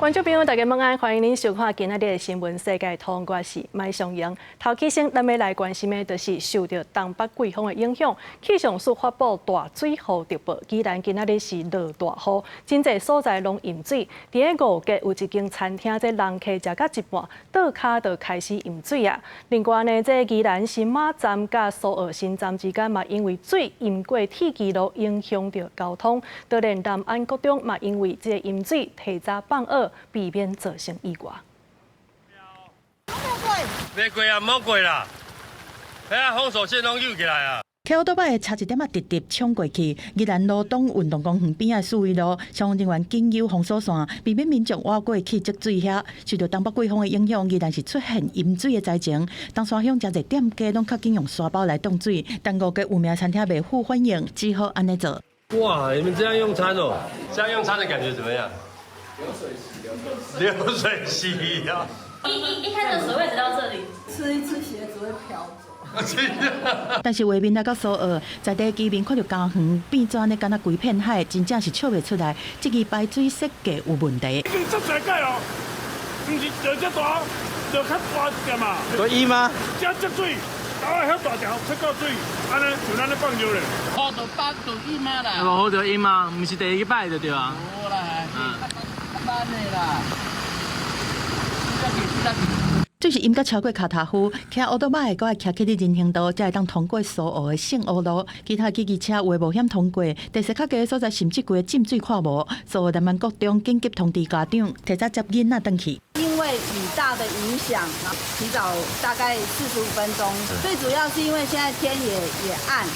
观众朋友，大家晚安，欢迎您收看今仔日的新闻世界通，我是麦尚英。头起先，咱要来关心的，就是受到东北季风的影响，气象署发布大水雨特报。既然今仔日是落大雨，真侪所在拢淹水。伫个五街有一间餐厅，这人客食到一半，倒骹就开始淹水啊。另外呢，这宜兰新马站甲苏澳新站之间嘛，因为水淹过铁基路，影响到交通。就连南安国中嘛，因为这个淹水提早放学。避免造成意外。袂过啊，唔好过啦！哎呀，封锁线拢扭起来啊！骑奥多摆差一点直直冲过去，宜兰罗东运动公园边仔四维路，消防人员紧由封锁线，避免民众挖过去积水遐。受到东北季风的影响，宜兰是出现淹水的灾情。东山乡真侪店家拢较紧用沙包来挡水，但五个有名餐厅未赴欢迎，只好安尼做。哇，你们这样用餐哦？这样用餐的感觉怎么样？流水席啊！一开始水位只到这里，吃一次鞋子会飘走。但是画面来到苏澳，在地居民看到江园变转的，敢若规片海，真正是笑袂出来。这个排水设计有问题。已经出世界哦，唔是就这大，就较大一点嘛。有淹吗？这积水，岛啊遐大条，出到水，安尼就咱咧放尿咧。好到8度淹嘛啦。无好到淹嘛，唔是第一摆就对啊。无啦，班的啦。最是淹到超过脚踏夫，骑奥多摆个爱骑去伫人行道，才会当通过苏澳的圣欧路。其他机车为冒险通过，第四较低的所在甚至规个浸水看无。苏澳南安国中紧急通知家长，提早接囡仔转去。因为雨大的影响，提早大概45分钟。最主要是因为现在天也暗，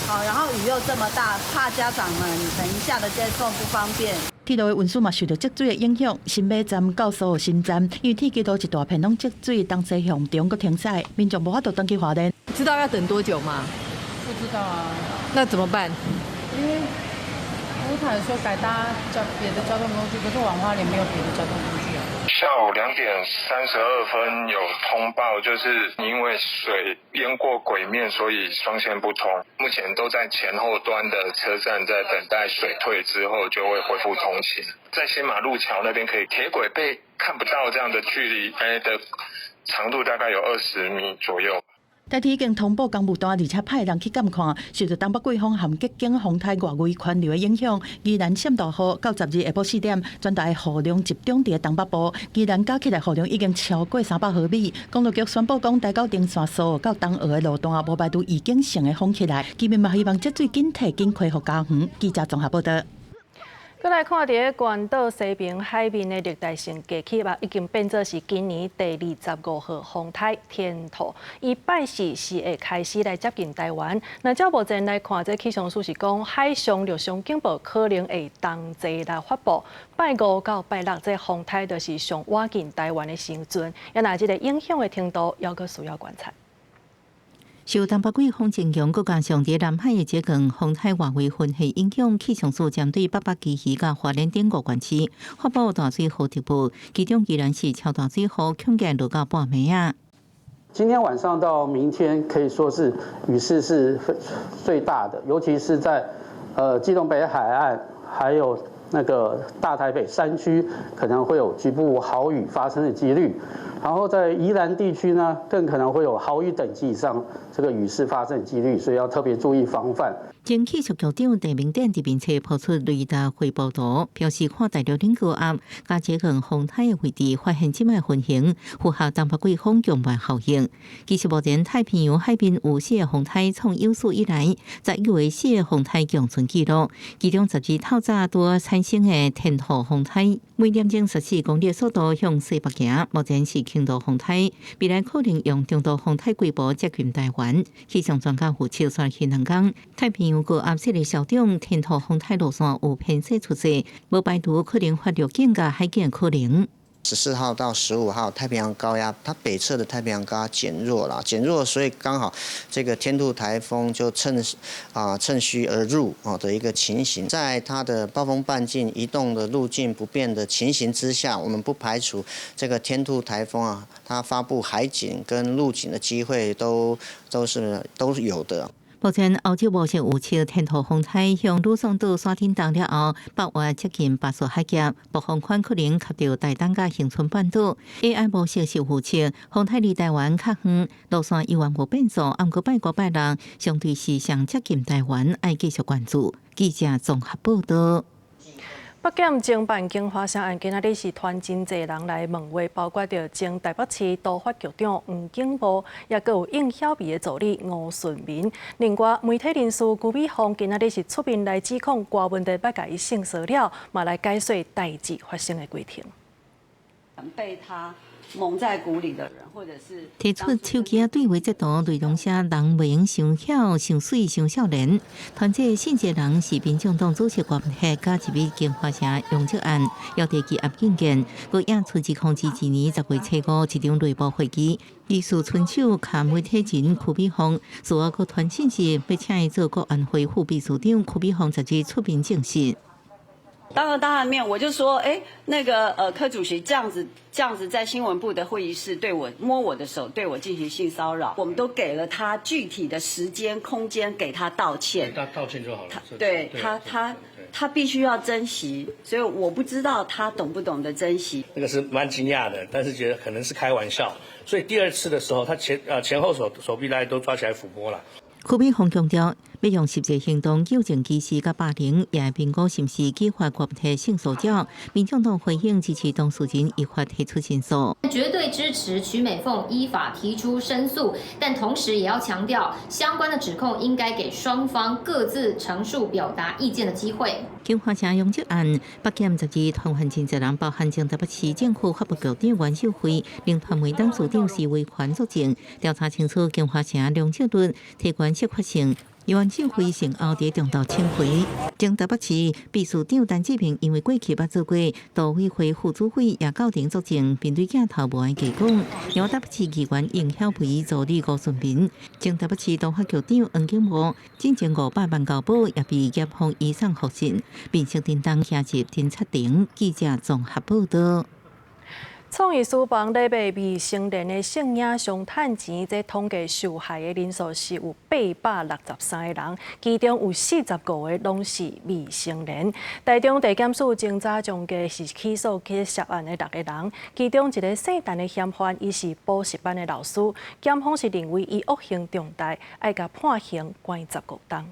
好，然后雨又这么大，怕家长们等一下的接送不方便。铁路的运输嘛受到积水的影响，新马站到苏澳新站，因为铁基路一大片拢积水，东西向中阁停驶，民众无法度登去花莲。知道要等多久吗？不知道啊。那怎么办？因为乌台说改搭别的交通工具，可是往花莲没有别的交通工具啊。下午2点32分有通报，就是因为水淹过轨面，所以双线不通。目前都在前后端的车站在等待水退之后就会恢复通勤。在新马路桥那边可以铁轨被看不到这样的距离，的长度大概有20米左右。台铁已经通报公务单，而且派人去监看。受到东北季风含极境风台外围环流的影响，宜兰闪大雨到12日下晡4点，全台雨量集中伫东北部。宜兰加起来雨量已经超过300毫米。公路局宣布讲，台到丁线苏澳到东澳的路段，无排除已经成的封起来。居民嘛希望积水紧退，紧恢复家园。记者综合报道。再来看伫个关岛西边海面的热带性低气压，已经变作是今年第25号风台天兔，伊拜四是会开始来接近台湾。那照目前来看，这气象署是讲海上陆上警报可能会同齐来发布。拜5到拜6，这风台就是上晚近台湾的时阵，也那这个影响的程度，还阁需要观察。受东北季风影响，佮加上伫南海的这根风台外围分系影响，气象署针对北北基鱼甲花莲顶5县市发布大水雨特报，其中宜兰市超大水雨恐计落到半暝啊。今天晚上到明天可以说是雨势是最大的，尤其是在基隆北海岸，还有那个大台北山区，可能会有局部豪雨发生的几率。然后在宜兰地区呢，更可能会有豪雨等级以上这个雨势发生的几率，所以要特别注意防范。前气象局长陈明典伫面册抛出雷达汇报图，表示看大陆顶高压加这根风台的位置，发现即摆分型符合东北季风强烈效应。其实目前太平洋海面有4个风台，从有史以来11个4个风台共存记录，其中12透早拄产生的天兔风台，每点钟14公里速度向西北行，目前是轻度风台，未来可能用中度风台规模接近台湾。气象专家胡超刷形容讲，太平洋高压势力小中天兔风台路线有偏西出现，无排除可能发陆警甲海警可能。14号到15号，太平洋高压它北侧的太平洋高压减弱了，所以刚好这个天兔台风就趁虚而入的一个情形，在它的暴风半径移动的路径不变的情形之下，我们不排除这个天兔台风它发布海警跟陆警的机会都是有的。目前欧洲模式有超天头风台向吕宋岛山顶动了后，北划接近巴蜀海峡，暴风圈可能卡到台东甲恒春半岛。AI 模式是预测风台离台湾较远，路线依然无变数，毋过拜五拜六相对是上接近台湾，爱继续关注。记者综合报道。北检侦办警花城案，今仔日是团真侪人来问话，包括着前台北市都发局长黄景波，也佮有应晓幂的助理吴顺民。另外，媒体人士辜美凤今仔日是出面来指控郭文德捌甲伊性骚扰，嘛来解说代志发生的过程。被他蒙在鼓里的人，或者是提出手机对话截图，内容写人袂用伤晓、伤水、伤少年。团这信息人是民众党主席郭文德加一位警花城用这案，要提起案件件。佮引出指控之1年10月初5一场内部会议，疑似春手卡媒体人邱美凤，事后佮传信息要请伊做国安会副秘书长，邱美凤则是出面证实。当着他的面，我就说，柯主席这样子在新闻部的会议室对我摸我的手，对我进行性骚扰，我们都给了他具体的时间、空间，给他道歉。他道歉就好了。对他必须要珍惜，所以我不知道他懂不懂得珍惜。那个是蛮惊讶的，但是觉得可能是开玩笑，所以第二次的时候，他前后手臂大家都抓起来抚摸了。邱美凤强调，要用实际行动纠正歧视甲霸凌，也评估是毋是激发国体性骚扰。民众党回应支持当事人依法提出申诉，绝对支持曲美凤依法提出申诉，但同时也要强调，相关的指控应该给双方各自陈述表达意见的机会。警花城用这案，北检12团犯真侪人，包含前台北市政府法务局长袁秀惠，另团媒当组长是违反作证，调查清楚警花城梁庆敦提关系发生。袁秀惠先后伫重大请回，前台北市秘书长陈志平因为过去捌做过都委会副主委，也到庭作证，并对镜头无爱假讲。由台北市议员应晓培助理吴顺民，前台北市都发局长黄景波，进前500万交保也被检方移送复审，并承认当下集侦测庭。记者综合报道。创意书房咧卖未成年的性影像趁钱，这统计受害的人数是有863个人，其中有45个拢是未成年。台中地检署侦查中嘅是起诉去涉案的6个人，其中一个姓陈的嫌犯，伊是补习班的老师，检方是认为伊恶行重大，爱甲判刑关15个月。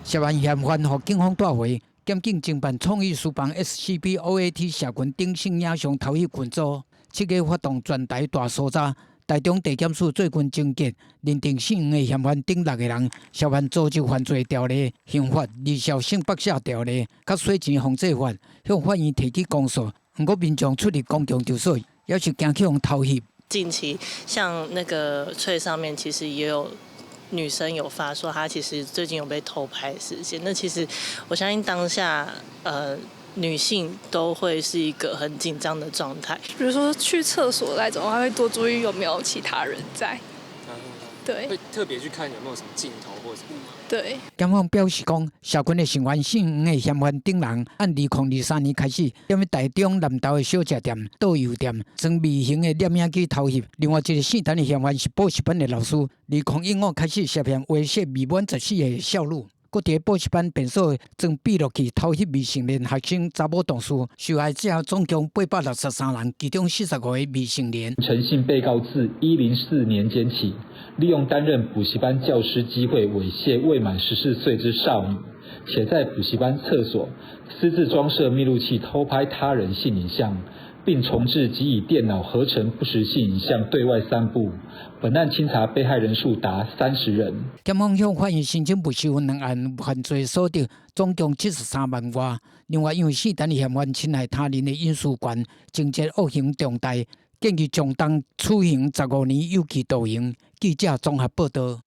涉案嫌犯互警方带回。检警侦办创意书房 SCP-OAT 社群顶性影像偷翕群组，7月发动全台大搜查。台中地检署最近终结，认定姓黄的嫌犯顶6个人涉犯组织犯罪条例、刑法、二校性剥削条例、甲洗钱防治法，向法院提起公诉。不过民众出入公共场所，要求惊去互偷翕。近期像那个翠上面，其实也有。女生有发说，她其实最近有被偷拍事件。那其实我相信当下，女性都会是一个很紧张的状态。比如说去厕所那种，还会多注意有没有其他人在。对，会特别去看有没有什么镜头或者什么。对。检方表示讲，社群的成员姓黄的嫌犯等人，按2023年开始，踮咧台中南投的小食店、导游店，装微型的摄影机偷翕。另外一个姓陈的嫌犯是补习班的老师，2015开始涉嫌猥亵未满14岁的少女。搁伫补习班便所装闭路器偷翕未成年学生查某同事，受害者总共863人，其中45个未成年。陈姓被告自104年间起，利用担任补习班教师机会猥亵未满14岁之少女，且在补习班厕所私自装设密录器偷拍他人性影像，并重制及以电脑合成不实性影像对外散布。本案清查被害人数达30人。检方向法院申请不收2案犯罪所得，总共73万外。另外，因为姓陈嫌犯侵害他人的隐私权，情节恶行重大，建议将当处刑15年有期徒刑。记者综合报道。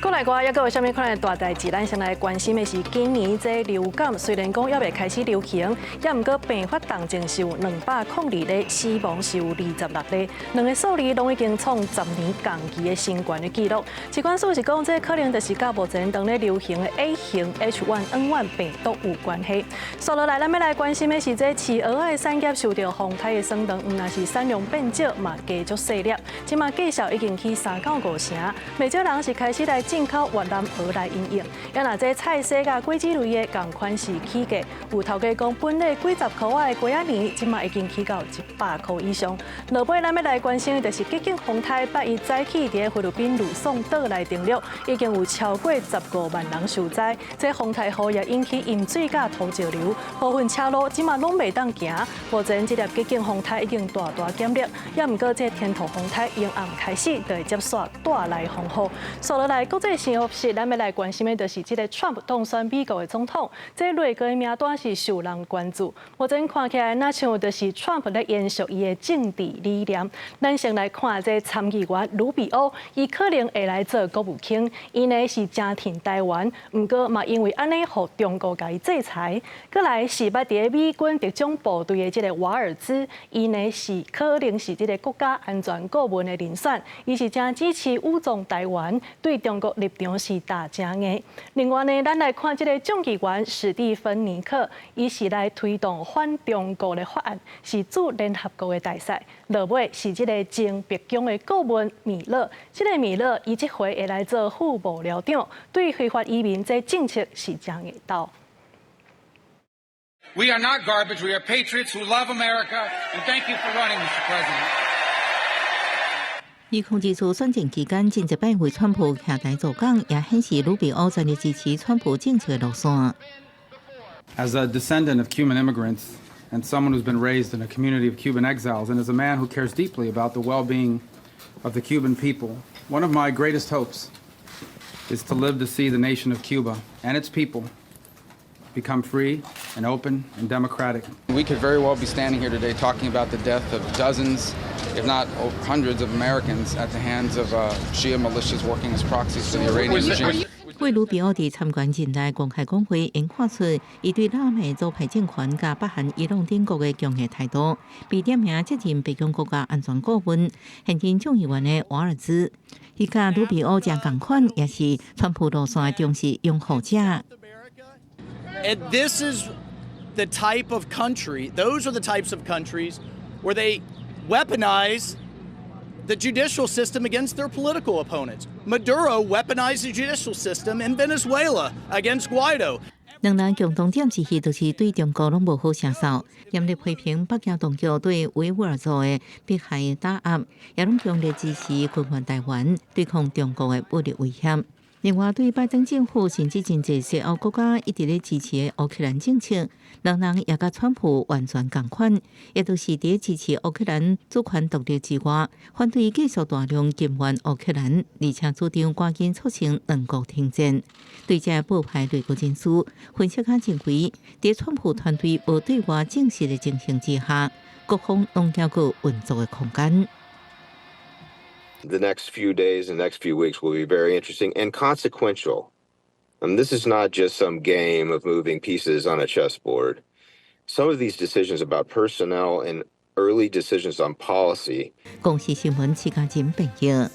国内外还有啥物款的大代志？咱先来关心的是，今年这流感虽然讲还未开始流行，也毋过并发重症是有202例，死亡是有26例，两个数字拢已经创10年同期的新高的记录。疾管署是讲，这可能就是甲目前当咧流行的 A 型 H1N1 病毒有关系。接落来，咱要来关心的是，这企鹅的产业受到风台的霜冻，毋但是产量变少，嘛加足细粒，即马计数已经去3到5成，未少人是开始来进口越南鹅来应用。也若这菜色甲果子类的同款是起价，有头家讲本来几十块仔的鸡仔年，即马已经起到100块以上。落尾咱要来关心的就是，极境风台8月早起伫菲律宾吕宋岛来登陆，已经有超过15万人受灾。这风台雨也引起淹水甲土石流，部分车路即马拢袂当行。目前这粒极境风台已经大减弱，也毋过这天土风台由暗开始就会接续带来风雨。接落来国际新闻是咱要来关心的，就是这个 Trump 当选美国的总统，这内阁的名单是受人关注。目前看起来，那像就是 Trump 咧延续伊的政治理念。咱先来看这参议员卢比欧，伊可能会来做国务卿，伊呢是正挺台湾，毋过嘛因为安尼，互中国甲伊制裁。过来是捌伫美军特种部队的这个瓦尔兹，伊呢是可能是这个国家安全顾问的人选，伊是正支持武装台湾，对中国立场是大正的。另外呢，咱来看这个众议员史蒂芬尼克，伊是来推动反中国的法案，是驻联合国的大使。落尾是这个前白宫的顾问米勒，这个米勒伊这回会来做副幕僚长，对非法移民这政策是正会到。We are not garbage. We are patriots who love America, and thank you for running, Mr. President. 伊控制住选战期间，真一摆为川普下台做工，也显示卢比欧全力支持川普政策的路线。As a descendant of Cuban immigrants and someone who's been raised in a community of Cuban exiles, and as a man who cares deeply about the well-being of the Cuban people, one of my greatest hopes is to live to see the nation of Cuba and its people become free and open and democratic. We could very well be standing here today talking about the death of dozens, if not hundreds of Americans at the hands of Shia militias working as proxies for the Iranian regime. 为卢比奥伫参观近代公开讲会，因看出伊对南美左派政权甲北韩伊朗等国的强硬态度，被点名接任白宫国家安全顾问，现任众议员的瓦尔兹，伊甲卢比奥正共款，也是川普路线的忠实拥护者。And this is the type of country, those are the types of countries where they weaponize the judicial system against their political opponents. Maduro weaponized the judicial system in Venezuela against Guaido. 两人共同点之一，就是对中国拢无好下手，严厉批评北京当局对维吾尔族的迫害打压，也拢强烈支持军援台湾，对抗中国的武力威胁。另外，对拜登政府甚至真济西欧国家一直咧支持的乌克兰政策，两人也甲川普完全共款，也都是伫支持乌克兰主权独立之外，反对继续大量进援乌克兰，而且主张赶紧促成两国停战。对这报派内阁人士分析家认为，伫川普团队无对外正式的情形之下，各方拢还有运作的空间。The next few days and next few weeks will be very interesting and consequential. This is not just some game of moving pieces on a chessboard. Some of these decisions about personnel and early decisions on policy. 公司新闻时间真朋友。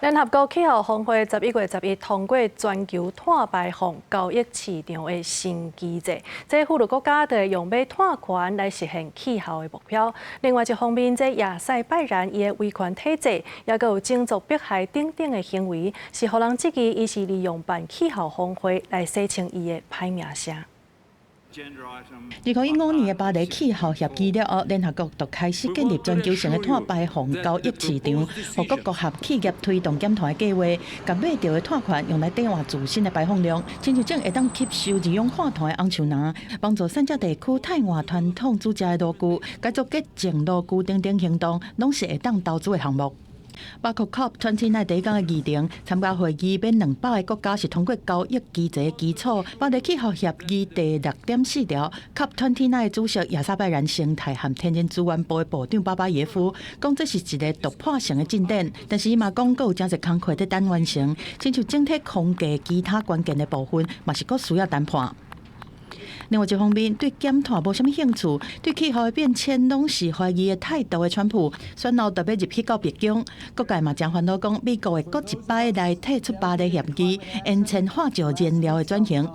联合国气候峰会11月11日通过全球碳排放交易市场的新机制，这富裕国家就会用买碳权来实现气候的目标。另外一方面，这亚塞拜然伊的威权体制，也佮有种族迫害等等的行为，是互人质疑伊是利用办气候峰会来洗清伊的歹名声。2015年的巴黎气候协议了后，联合国就开始建立全球性的碳排放交易市场，互各国合企业推动减碳的计划，甲买到的碳权用来抵换自身的排放量，亲像种会当吸收二氧化碳的红树林，帮助三角地区汰换传统自家的炉具，改做洁净炉具等等行动，拢是会当投资的项目。包括 COP29 第一天的议程，参加会议免200个国家是通过交易机制的基础。巴黎气候协议第6.4条 ，COP29 的主席亚塞拜然生态和天然资源部的部长巴巴耶夫讲，这是一个突破性的进展，但是伊嘛讲，还有真侪工课在等完成，亲像整体空价其他关键的部分，嘛是佫需要谈判。另外一方面，对减碳无啥物兴趣，对气候的变迁拢是怀疑的态度的川普，选后特别入去到白宫，各界嘛将烦恼讲美国会搁一摆来退出巴黎协议，延前化石燃料的转型。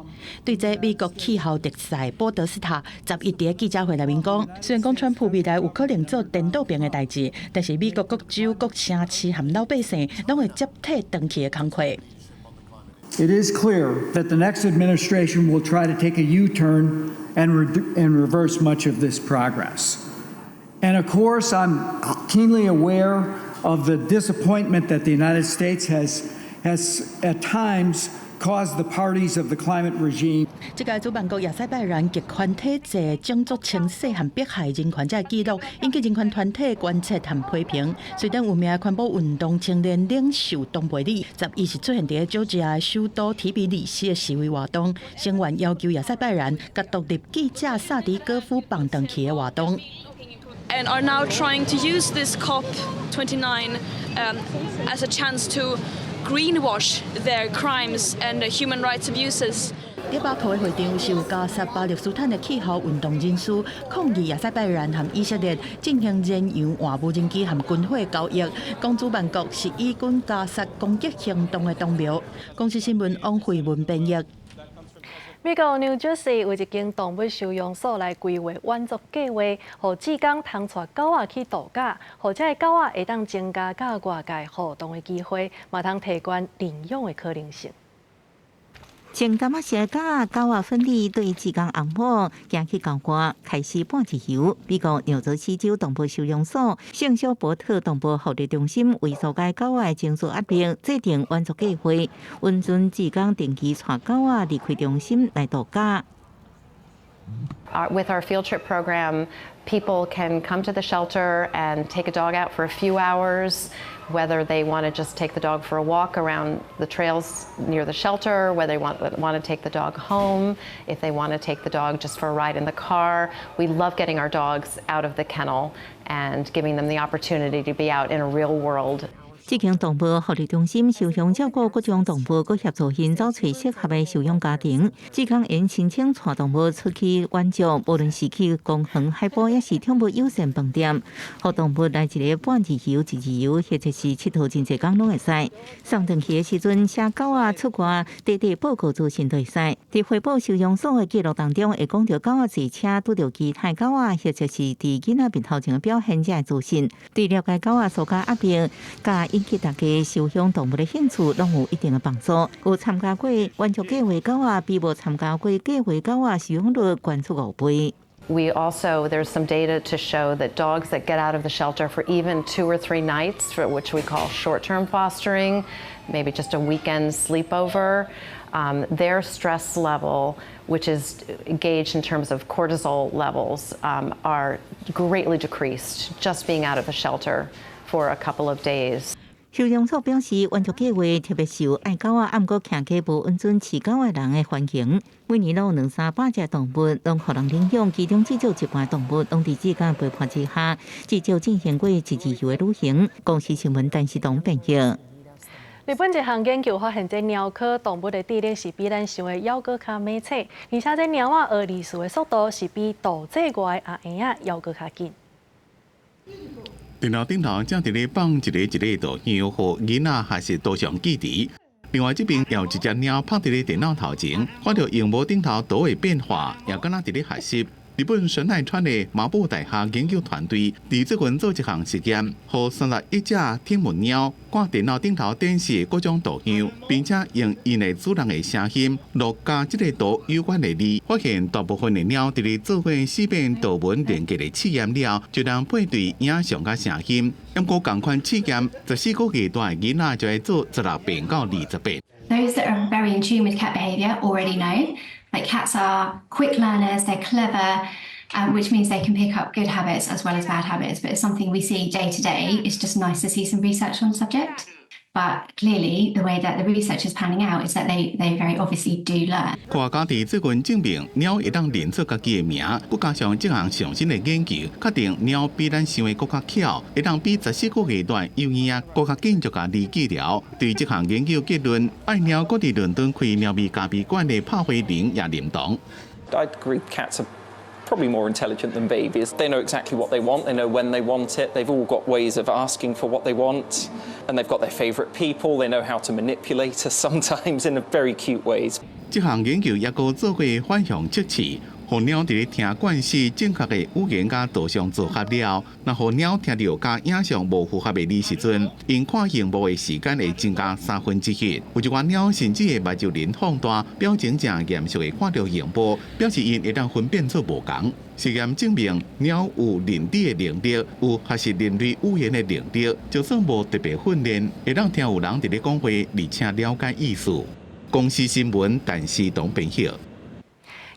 对这，美国气候特使波德斯塔11日记者会内面讲，虽然讲川普未来有可能做颠倒病的代志，但是美国各州、各城市和老百姓拢会接替长期的工课。It is clear that the next administration will try to take a U-turn and reverse much of this progress. And of course, I'm keenly aware of the disappointment that the United States has at times caused the parties of the climate regime. 这个主办国亚塞拜然极权体制种族清洗和迫害人权者记录，引起人权团体关切和批评。虽然有名环保运动青年领袖东贝里11是出现在佐治亚首都提比利西的示威活动，声援要求亚塞拜然甲独立记者萨迪戈夫放长期的活动。And are now trying to use this COP29 as a chance to greenwash their crimes and human rights abuses. 在巴库的会场是有加沙巴勒斯坦的气候运动人士抗议亚塞拜然和以色列进行燃油换无人机和军火交易，讲主办国是以军加沙攻击行动的动标。公司新闻王慧文编译。美国 New Jersey 为一间动物收容所来规划远足计划，让志工通带狗仔去度假，或者狗仔会当增加甲外界互动的机会，嘛通提悬领养的可能性。穿感冒鞋架，狗仔分离对志工按摩，行去郊外开始半自由。美国纽泽西州动物收容所圣肖伯特动物福利中心为所该狗仔情绪压力，制定远足计划，允准志工定期带狗仔离开中心来度假。With our field trip program, people can come to the shelter and take a dog out for a few hours, whether they want to just take the dog for a walk around the trails near the shelter, whether they want to take the dog home, if they want to take the dog just for a ride in the car. We love getting our dogs out of the kennel and giving them the opportunity to be out in a real world. 这间动物福利中心收容照顾各种动物，佮协助寻找最适合的收养家庭。志工因申请带动物出去远足，无论是去公园、海浜，也是宠物友善饭店，互动物来一个半自由、自由，或者是佚佗真侪天拢会使。上长期的时阵，写狗仔出外，地地报告资讯都会使。伫汇报收容所的记录当中，会讲到狗仔坐车拄到其他狗仔，或者是伫囡仔面头前的表现这资讯。对了解狗仔所加压力，甲引起大家收养动物的兴趣，拢有一定的帮助。有参加过远足计划狗仔，比无参加过计划狗仔收养率悬出5倍。We also, there's some data to show that dogs that get out of the shelter for even 2 or 3 nights, for which we call short-term fostering, maybe just a weekend sleepover, their stress level, which is gauged in terms of cortisol levels, are greatly decreased just being out of the shelter for a couple of days. 收容所表示，远足计划特别受爱狗仔，暗过徛喺无允准饲狗的人的环境。每年都有200-300只动物，拢互人领养，其中至少1半动物拢伫志工陪伴之下，至少进行过自由的旅行。公司新闻陈时东编译。日本一项研究发现，这鸟科动物的智力是比咱想的还阁较猛切，而且这鸟仔学历史的速度是比岛际外的鸭鸭还阁较紧。电脑顶头正伫咧放一个图像，互囡仔还是多上记忆。另外这边也有一只鸟趴伫咧电脑头前，看到荧幕顶头图的变化，也敢若伫咧学习。日本神奈川的麻布大学研究团队伫最近做一项实验，互31只天文鸟看电脑顶头展示的各种图像，并且用因的主人的声音录加这个图有关的字，发现大部分的鸟伫咧做过4遍图文连结的试验了，就能配对影像甲声音。不过同款试验14个月大的囡仔就会做16遍到20遍。Those that are very in tune with cat behaviour already know. Like cats are quick learners, they're clever, which means they can pick up good habits as well as bad habits. But it's something we see day to day. It's just nice to see some research on the subject. But clearly, the way that the research is panning out is that they very obviously do learn. 科学家伫最近证明，猫会当认出家己的名，佮加上这项上新的研究，确定猫比咱想的更较巧，会当比14个阶段幼儿啊更较紧就甲理治疗。对于这项研究结论，爱猫佮伫伦敦开猫咪咖啡馆的帕辉玲也认同。I agree cats are probably more intelligent than babies. They know exactly what they want, they know when they want it, they've all got ways of asking for what they want, and they've got their favourite people, they know how to manipulate us sometimes in very cute ways. 这项研究也佫做过反向测试，互猫伫咧听惯势正确的语言甲图像组合了，那互猫听到甲影像无符合的字时阵，因看荧幕的时间会增加1/3。有一款猫甚至会目睭脸放大，表情正严肃的看到荧幕，表示因会当分辨出无同。实验证明，猫有认知的能力，有学习人类语言的能力，就算无特别训练，会当听有人伫咧讲话，而且了解意思。公司新闻，陈思同编辑。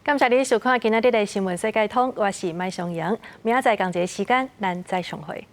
感谢你收看今仔日的新闻世界通，我是麦尚阳，明仔载同一个时间咱再相会。